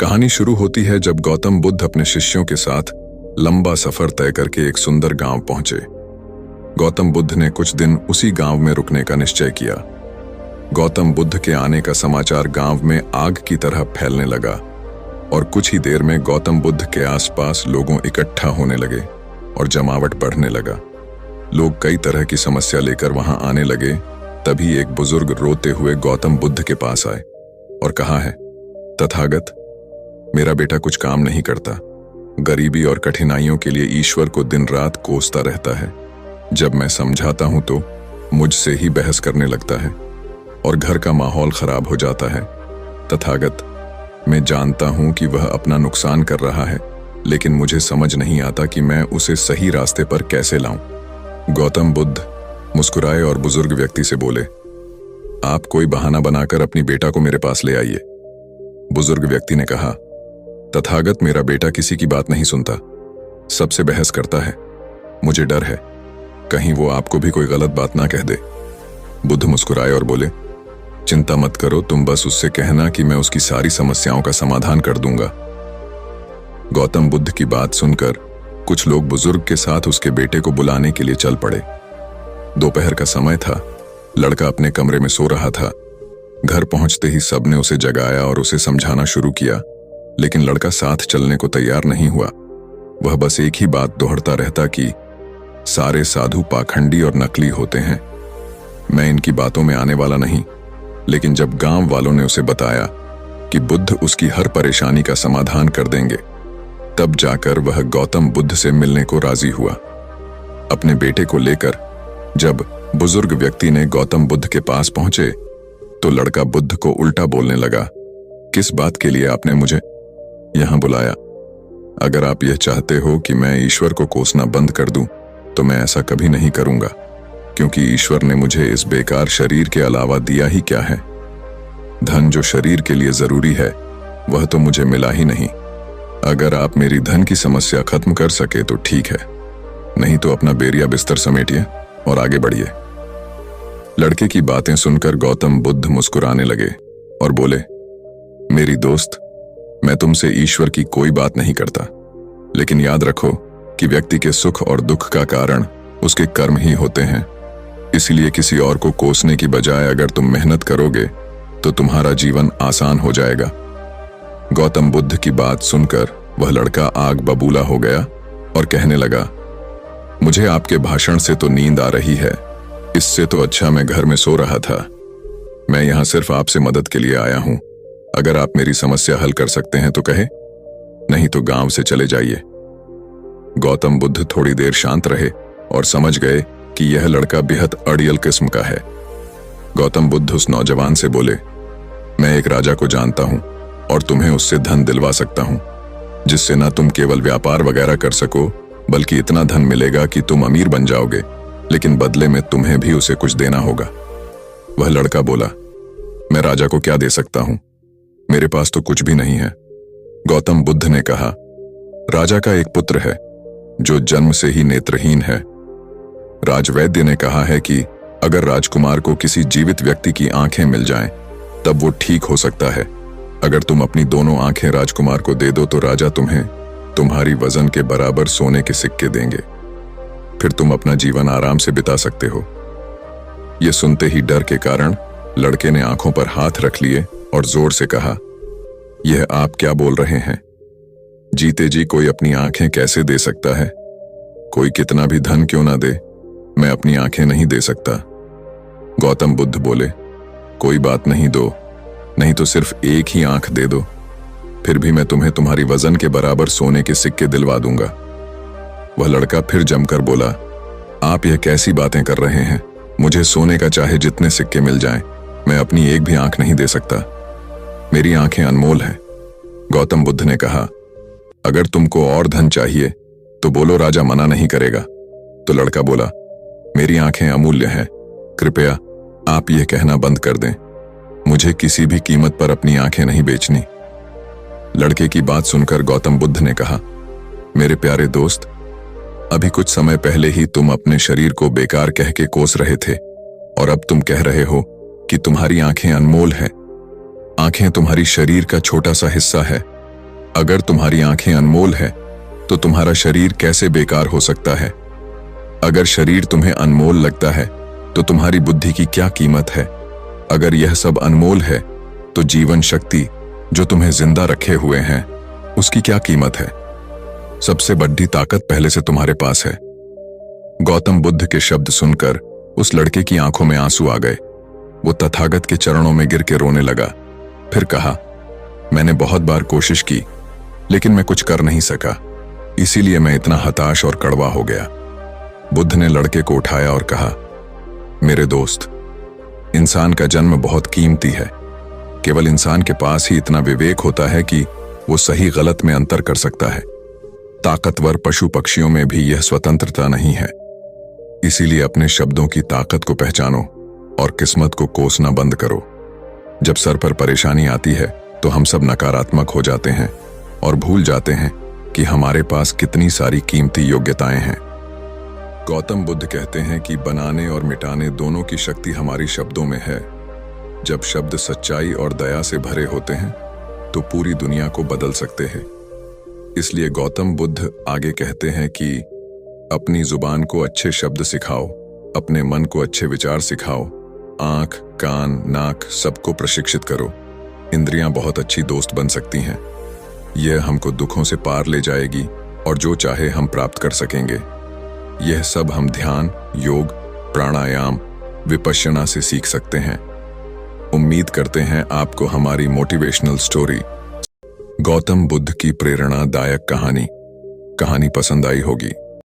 कहानी शुरू होती है जब गौतम बुद्ध अपने शिष्यों के साथ लंबा सफर तय करके एक सुंदर गांव पहुंचे। गौतम बुद्ध ने कुछ दिन उसी गांव में रुकने का निश्चय किया। गौतम बुद्ध के आने का समाचार गांव में आग की तरह फैलने लगा और कुछ ही देर में गौतम बुद्ध के आसपास लोगों इकट्ठा होने लगे और जमावट बढ़ने लगा। लोग कई तरह की समस्या लेकर वहां आने लगे। तभी एक बुजुर्ग रोते हुए गौतम बुद्ध के पास आए और कहा है, तथागत, मेरा बेटा कुछ काम नहीं करता, गरीबी और कठिनाइयों के लिए ईश्वर को दिन रात कोसता रहता है। जब मैं समझाता हूं तो मुझसे ही बहस करने लगता है और घर का माहौल खराब हो जाता है। तथागत, मैं जानता हूं कि वह अपना नुकसान कर रहा है, लेकिन मुझे समझ नहीं आता कि मैं उसे सही रास्ते पर कैसे लाऊं। गौतम बुद्ध मुस्कुराए और बुजुर्ग व्यक्ति से बोले, आप कोई बहाना बनाकर अपनी बेटा को मेरे पास ले आइए। बुजुर्ग व्यक्ति ने कहा, तथागत, मेरा बेटा किसी की बात नहीं सुनता, सबसे बहस करता है। मुझे डर है कहीं वो आपको भी कोई गलत बात ना कह दे। बुद्ध मुस्कुराए और बोले, चिंता मत करो, तुम बस उससे कहना कि मैं उसकी सारी समस्याओं का समाधान कर दूंगा। गौतम बुद्ध की बात सुनकर कुछ लोग बुजुर्ग के साथ उसके बेटे को बुलाने के लिए चल पड़े। दोपहर का समय था, लड़का अपने कमरे में सो रहा था। घर पहुंचते ही सबने उसे जगाया और उसे समझाना शुरू किया, लेकिन लड़का साथ चलने को तैयार नहीं हुआ। वह बस एक ही बात दोहराता रहता कि सारे साधु पाखंडी और नकली होते हैं, मैं इनकी बातों में आने वाला नहीं। लेकिन जब गांव वालों ने उसे बताया कि बुद्ध उसकी हर परेशानी का समाधान कर देंगे, तब जाकर वह गौतम बुद्ध से मिलने को राजी हुआ। अपने बेटे को लेकर जब बुजुर्ग व्यक्ति ने गौतम बुद्ध के पास पहुंचे तो लड़का बुद्ध को उल्टा बोलने लगा, किस बात के लिए आपने मुझे यहां बुलाया? अगर आप यह चाहते हो कि मैं ईश्वर को कोसना बंद कर दूं, तो मैं ऐसा कभी नहीं करूंगा, क्योंकि ईश्वर ने मुझे इस बेकार शरीर के अलावा दिया ही क्या है। धन जो शरीर के लिए जरूरी है वह तो मुझे मिला ही नहीं। अगर आप मेरी धन की समस्या खत्म कर सके तो ठीक है, नहीं तो अपना बेरिया बिस्तर समेटिए और आगे बढ़िए। लड़के की बातें सुनकर गौतम बुद्ध मुस्कुराने लगे और बोले, मेरी दोस्त, मैं तुमसे ईश्वर की कोई बात नहीं करता, लेकिन याद रखो कि व्यक्ति के सुख और दुख का कारण उसके कर्म ही होते हैं। इसलिए किसी और को कोसने की बजाय अगर तुम मेहनत करोगे तो तुम्हारा जीवन आसान हो जाएगा। गौतम बुद्ध की बात सुनकर वह लड़का आग बबूला हो गया और कहने लगा, मुझे आपके भाषण से तो नींद आ रही है, इससे तो अच्छा मैं घर में सो रहा था। मैं यहां सिर्फ आपसे मदद के लिए आया हूं। अगर आप मेरी समस्या हल कर सकते हैं तो कहे, नहीं तो गांव से चले जाइए। गौतम बुद्ध थोड़ी देर शांत रहे और समझ गए कि यह लड़का बेहद अड़ियल किस्म का है। गौतम बुद्ध उस नौजवान से बोले, मैं एक राजा को जानता हूं और तुम्हें उससे धन दिलवा सकता हूं, जिससे न तुम केवल व्यापार वगैरह कर सको, बल्कि इतना धन मिलेगा कि तुम अमीर बन जाओगे, लेकिन बदले में तुम्हें भी उसे कुछ देना होगा। वह लड़का बोला, मैं राजा को क्या दे सकता हूं, मेरे पास तो कुछ भी नहीं है। गौतम बुद्ध ने कहा, राजा का एक पुत्र है जो जन्म से ही नेत्रहीन है। राजवैद्य ने कहा है कि अगर राजकुमार को किसी जीवित व्यक्ति की आंखें मिल जाएं, तब वो ठीक हो सकता है। अगर तुम अपनी दोनों आंखें राजकुमार को दे दो तो राजा तुम्हें तुम्हारी वजन के बराबर सोने के सिक्के देंगे, फिर तुम अपना जीवन आराम से बिता सकते हो। यह सुनते ही डर के कारण लड़के ने आंखों पर हाथ रख लिए और जोर से कहा, यह आप क्या बोल रहे हैं? जीते जी कोई अपनी आंखें कैसे दे सकता है? कोई कितना भी धन क्यों ना दे, मैं अपनी आंखें नहीं दे सकता। गौतम बुद्ध बोले, कोई बात नहीं, दो, नहीं तो सिर्फ एक ही आंख दे दो, फिर भी मैं तुम्हें तुम्हारी वजन के बराबर सोने के सिक्के दिलवा दूंगा। वह लड़का फिर जमकर बोला, आप यह कैसी बातें कर रहे हैं? मुझे सोने का चाहे जितने सिक्के मिल जाएं, मैं अपनी एक भी आंख नहीं दे सकता। मेरी आंखें अनमोल हैं। गौतम बुद्ध ने कहा, अगर तुमको और धन चाहिए तो बोलो, राजा मना नहीं करेगा। तो लड़का बोला, मेरी आंखें अमूल्य हैं, कृपया आप यह कहना बंद कर दें, मुझे किसी भी कीमत पर अपनी आंखें नहीं बेचनी। लड़के की बात सुनकर गौतम बुद्ध ने कहा, मेरे प्यारे दोस्त, अभी कुछ समय पहले ही तुम अपने शरीर को बेकार कह के कोस रहे थे और अब तुम कह रहे हो कि तुम्हारी आंखें अनमोल हैं। आंखें तुम्हारी शरीर का छोटा सा हिस्सा है अगर तुम्हारी आंखें अनमोल है तो तुम्हारा शरीर कैसे बेकार हो सकता है? अगर शरीर तुम्हें अनमोल लगता है तो तुम्हारी बुद्धि की क्या कीमत है? अगर यह सब अनमोल है तो जीवन शक्ति जो तुम्हें जिंदा रखे हुए हैं उसकी क्या कीमत है? सबसे बड़ी ताकत पहले से तुम्हारे पास है। गौतम बुद्ध के शब्द सुनकर उस लड़के की आंखों में आंसू आ गए। वो तथागत के चरणों में गिर के रोने लगा। फिर कहा, मैंने बहुत बार कोशिश की लेकिन मैं कुछ कर नहीं सका, इसीलिए मैं इतना हताश और कड़वा हो गया। बुद्ध ने लड़के को उठाया और कहा, मेरे दोस्त, इंसान का जन्म बहुत कीमती है। केवल इंसान के पास ही इतना विवेक होता है कि वो सही गलत में अंतर कर सकता है। ताकतवर पशु पक्षियों में भी यह स्वतंत्रता नहीं है। इसीलिए अपने शब्दों की ताकत को पहचानो और किस्मत को कोसना बंद करो। जब सर पर परेशानी आती है तो हम सब नकारात्मक हो जाते हैं और भूल जाते हैं कि हमारे पास कितनी सारी कीमती योग्यताएं हैं। गौतम बुद्ध कहते हैं कि बनाने और मिटाने दोनों की शक्ति हमारी शब्दों में है। जब शब्द सच्चाई और दया से भरे होते हैं तो पूरी दुनिया को बदल सकते हैं। इसलिए गौतम बुद्ध आगे कहते हैं कि अपनी जुबान को अच्छे शब्द सिखाओ, अपने मन को अच्छे विचार सिखाओ, आंख, कान, नाक सबको प्रशिक्षित करो। इंद्रियां बहुत अच्छी दोस्त बन सकती हैं। यह हमको दुखों से पार ले जाएगी और जो चाहे हम प्राप्त कर सकेंगे। यह सब हम ध्यान, योग, प्राणायाम, विपश्यना से सीख सकते हैं। उम्मीद करते हैं आपको हमारी मोटिवेशनल स्टोरी गौतम बुद्ध की प्रेरणादायक कहानी पसंद आई होगी।